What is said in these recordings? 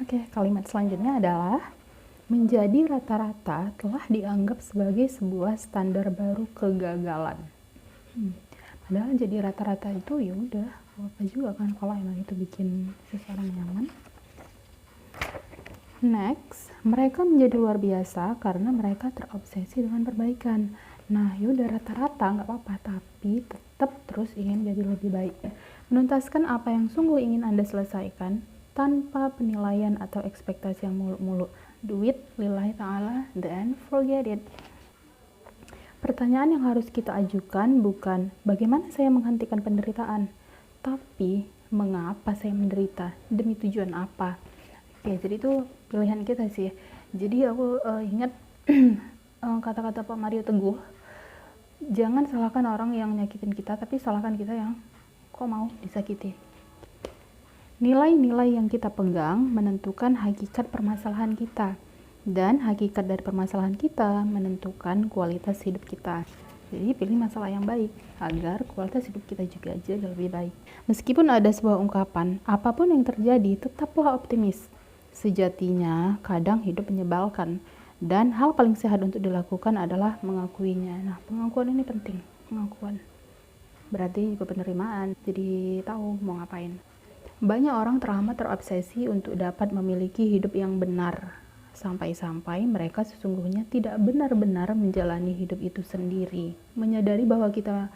Oke, kalimat selanjutnya adalah menjadi rata-rata telah dianggap sebagai sebuah standar baru kegagalan. Padahal jadi rata-rata itu ya udah apa juga kan kalau emang itu bikin seseorang nyaman. Next, mereka menjadi luar biasa karena mereka terobsesi dengan perbaikan. Nah, yaudah rata-rata nggak apa-apa, tapi tetap terus ingin jadi lebih baik. Menuntaskan apa yang sungguh ingin Anda selesaikan tanpa penilaian atau ekspektasi yang muluk-muluk. Do it lillahi ta'ala, then forget it. Pertanyaan yang harus kita ajukan bukan bagaimana saya menghentikan penderitaan, tapi mengapa saya menderita, demi tujuan apa. Ya, jadi itu pilihan kita sih. Jadi aku ingat kata-kata Pak Mario Teguh, jangan salahkan orang yang nyakitin kita, tapi salahkan kita yang kok mau disakiti. Nilai-nilai yang kita pegang menentukan hakikat permasalahan kita, dan hakikat dari permasalahan kita menentukan kualitas hidup kita. Jadi pilih masalah yang baik agar kualitas hidup kita juga jadi lebih baik. Meskipun ada sebuah ungkapan, apapun yang terjadi tetaplah optimis. Sejatinya kadang hidup menyebalkan, dan hal paling sehat untuk dilakukan adalah mengakuinya. Nah, pengakuan ini penting. Pengakuan berarti juga penerimaan, jadi tahu mau ngapain. Banyak orang terobsesi untuk dapat memiliki hidup yang benar, sampai-sampai mereka sesungguhnya tidak benar-benar menjalani hidup itu sendiri. Menyadari bahwa kita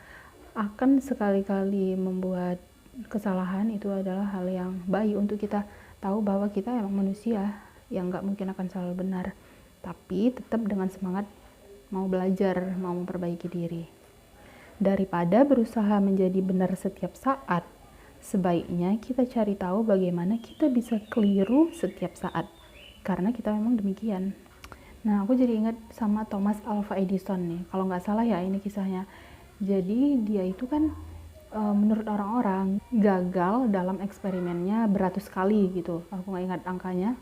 akan sekali-kali membuat kesalahan itu adalah hal yang baik untuk kita tahu bahwa kita emang manusia yang gak mungkin akan selalu benar, tapi tetap dengan semangat mau belajar, mau memperbaiki diri. Daripada berusaha menjadi benar setiap saat, sebaiknya kita cari tahu bagaimana kita bisa keliru setiap saat, karena kita memang demikian. Nah, aku jadi ingat sama Thomas Alva Edison nih, kalau nggak salah ya ini kisahnya. Jadi dia itu kan menurut orang-orang gagal dalam eksperimennya beratus kali gitu, aku nggak ingat angkanya.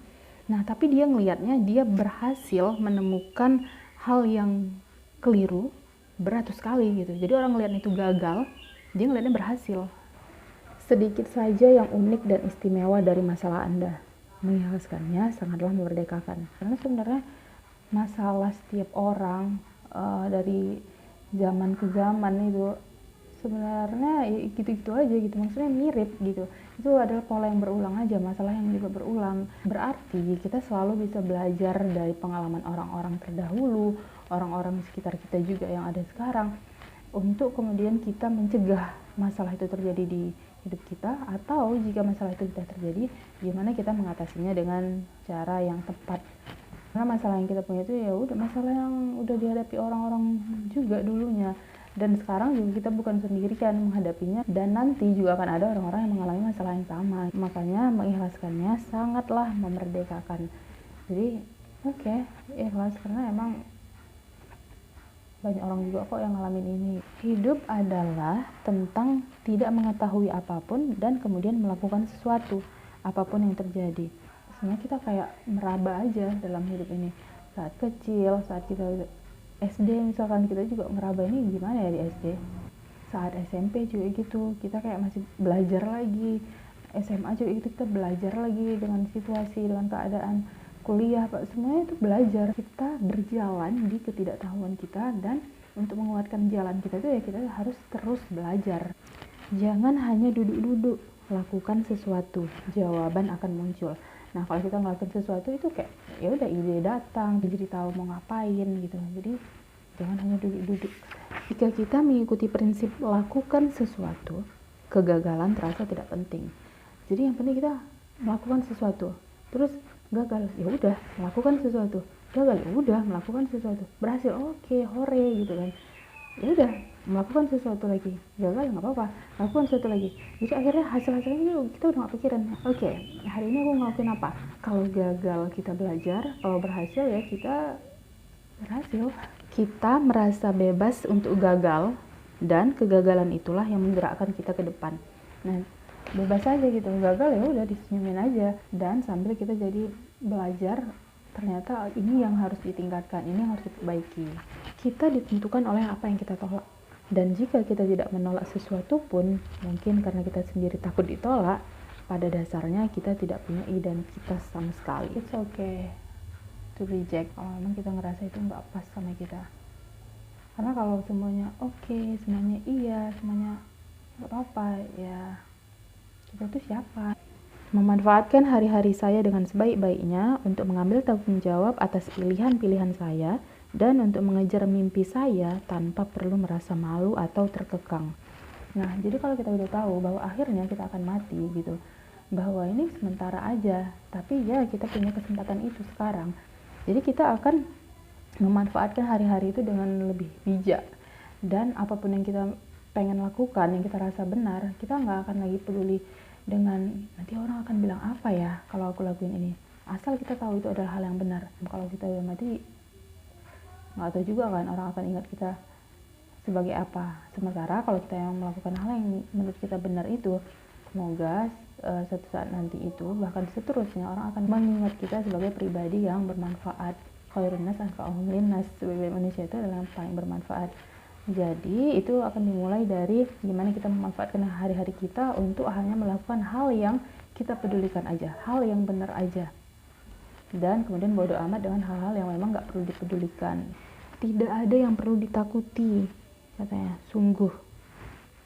Nah, tapi dia ngelihatnya dia berhasil menemukan hal yang keliru beratus kali gitu. Jadi orang ngelihat itu gagal, dia ngelihatnya berhasil. Sedikit saja yang unik dan istimewa dari masalah Anda, mengikhlaskannya sangatlah memerdekakan. Karena sebenarnya masalah setiap orang dari zaman ke zaman itu sebenarnya gitu-gitu aja gitu, maksudnya mirip gitu. Itu adalah pola yang berulang aja, masalah yang juga berulang. Berarti kita selalu bisa belajar dari pengalaman orang-orang terdahulu, orang-orang di sekitar kita juga yang ada sekarang, untuk kemudian kita mencegah masalah itu terjadi di hidup kita, atau jika masalah itu sudah terjadi, gimana kita mengatasinya dengan cara yang tepat. Karena masalah yang kita punya itu ya udah masalah yang udah dihadapi orang-orang juga dulunya, dan sekarang juga kita bukan sendiri kan menghadapinya, dan nanti juga akan ada orang-orang yang mengalami masalah yang sama. Makanya mengikhlaskannya sangatlah memerdekakan. Jadi oke, ikhlas, karena emang banyak orang juga kok yang ngalamin ini. Hidup adalah tentang tidak mengetahui apapun dan kemudian melakukan sesuatu apapun yang terjadi. Sebenarnya kita kayak meraba aja dalam hidup ini. Saat kecil, saat kita SD misalkan, kita juga meraba ini gimana ya di SD. Saat SMP juga gitu, kita kayak masih belajar lagi. SMA juga gitu, kita belajar lagi dengan situasi, dengan keadaan. Kuliah, Pak, semuanya itu belajar. Kita berjalan di ketidaktahuan kita, dan untuk menguatkan jalan kita itu ya kita harus terus belajar. Jangan hanya duduk-duduk, lakukan sesuatu, jawaban akan muncul. Nah, kalau kita ngelakuin sesuatu itu kayak ya udah ide datang, jadi tahu mau ngapain gitu. Jadi jangan hanya duduk-duduk. Jika kita mengikuti prinsip lakukan sesuatu, kegagalan terasa tidak penting. Jadi yang penting kita melakukan sesuatu, terus gagal, ya udah melakukan sesuatu, gagal, ya udah melakukan sesuatu, berhasil, oke, hore gitu kan. Ya udah melakukan sesuatu lagi, gagal nggak apa-apa, lakukan sesuatu lagi. Jadi akhirnya hasil-hasilnya kita udah nggak pikiran, oke, hari ini aku ngelakuin apa. Kalau gagal kita belajar, kalau berhasil ya kita berhasil. Kita merasa bebas untuk gagal, dan kegagalan itulah yang menggerakkan kita ke depan. Nah, bebas aja gitu, gagal ya udah disenyumin aja, dan sambil kita jadi belajar ternyata ini yang harus ditingkatkan, ini yang harus diperbaiki. Kita ditentukan oleh apa yang kita tolak, dan jika kita tidak menolak sesuatu pun, mungkin karena kita sendiri takut ditolak, pada dasarnya kita tidak punya identitas sama sekali. It's okay to reject kalau memang kita ngerasa itu nggak pas sama kita. Karena kalau semuanya oke, semuanya iya, semuanya nggak apa-apa, ya kita tuh siapa? Memanfaatkan hari-hari saya dengan sebaik-baiknya untuk mengambil tanggung jawab atas pilihan-pilihan saya dan untuk mengejar mimpi saya tanpa perlu merasa malu atau terkekang. Nah, jadi kalau kita udah tahu bahwa akhirnya kita akan mati gitu, bahwa ini sementara aja, tapi ya kita punya kesempatan itu sekarang. Jadi kita akan memanfaatkan hari-hari itu dengan lebih bijak, dan apapun yang kita pengen lakukan, yang kita rasa benar, kita nggak akan lagi peduli dengan nanti orang akan bilang apa ya kalau aku lakuin ini. Asal kita tahu itu adalah hal yang benar. Kalau kita udah mati, nggak tahu juga kan orang akan ingat kita sebagai apa. Sementara kalau kita yang melakukan hal yang menurut kita benar itu, semoga suatu saat nanti itu, bahkan seterusnya, orang akan mengingat kita sebagai pribadi yang bermanfaat. Khairun nas anfa'uhum linnas, sebagai manusia itu adalah yang paling bermanfaat. Jadi itu akan dimulai dari gimana kita memanfaatkan hari-hari kita untuk hanya melakukan hal yang kita pedulikan aja, hal yang benar aja, dan kemudian bodo amat dengan hal-hal yang memang nggak perlu dipedulikan. Tidak ada yang perlu ditakuti, katanya, sungguh.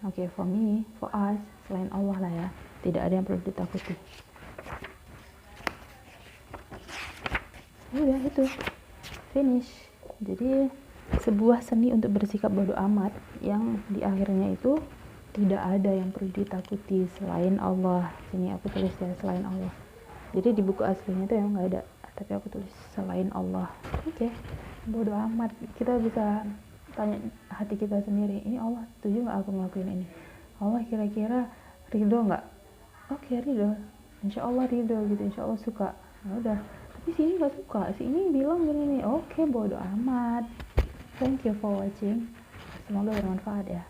Oke, for me, for us, selain Allah lah ya, tidak ada yang perlu ditakuti. Udah itu, finish. Jadi sebuah seni untuk bersikap bodo amat yang di akhirnya itu tidak ada yang perlu ditakuti selain Allah. Sini aku tulis ya, selain Allah. Jadi di buku aslinya itu emang nggak ada, tapi aku tulis selain Allah. Oke, bodo amat. Kita bisa tanya hati kita sendiri, ini Allah setuju nggak aku ngelakuin ini? Allah kira-kira ridho nggak? Oke, ridho, insya Allah ridho gitu, insya Allah suka. Nah, udah. Tapi si ini nggak suka, si ini bilang gini nih. Oke, bodo amat. Thank you for watching. Semoga bermanfaat ya.